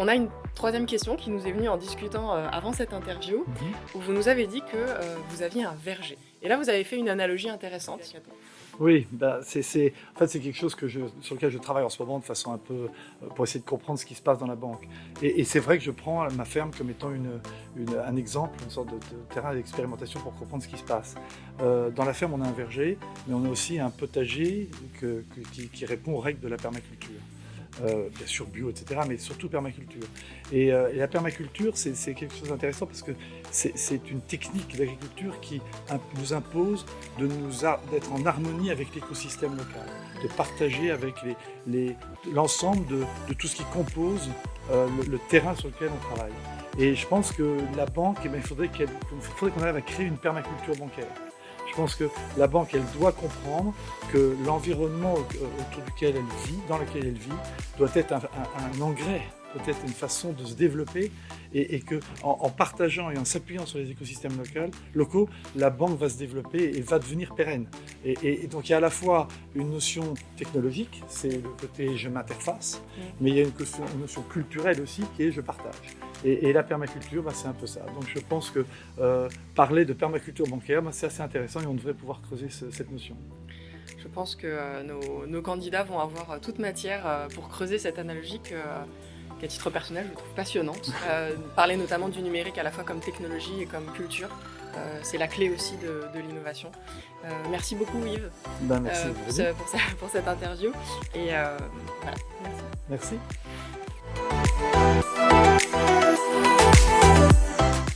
on a une troisième question qui nous est venue en discutant avant cette interview, où vous nous avez dit que vous aviez un verger. Et là, vous avez fait une analogie intéressante. Oui, en fait, c'est quelque chose sur lequel je travaille en ce moment de façon un peu pour essayer de comprendre ce qui se passe dans la banque. Et c'est vrai que je prends ma ferme comme étant un exemple, une sorte de terrain d'expérimentation pour comprendre ce qui se passe. Dans la ferme, on a un verger, mais on a aussi un potager qui répond aux règles de la permaculture. Bien sûr bio, etc., mais surtout permaculture. Et la permaculture, c'est quelque chose d'intéressant parce que c'est une technique d'agriculture qui nous impose d'être en harmonie avec l'écosystème local, de partager avec l'ensemble de tout ce qui compose le terrain sur lequel on travaille. Et je pense que la banque, il faudrait qu'on arrive à créer une permaculture bancaire. Je pense que la banque, elle doit comprendre que l'environnement autour duquel elle vit, dans lequel elle vit, doit être un engrais, doit être une façon de se développer et qu'en partageant et en s'appuyant sur les écosystèmes locaux, la banque va se développer et va devenir pérenne. Et donc il y a à la fois une notion technologique, c'est le côté je m'interface, mais il y a une notion culturelle aussi qui est je partage. Et la permaculture, c'est un peu ça. Donc je pense que parler de permaculture bancaire, c'est assez intéressant et on devrait pouvoir creuser cette notion. Je pense que nos candidats vont avoir toute matière pour creuser cette analogie qu'à titre personnel, je trouve passionnante. Parler notamment du numérique à la fois comme technologie et comme culture, c'est la clé aussi de l'innovation. Merci beaucoup Yves Merci, pour cette interview. Et voilà, merci. Merci.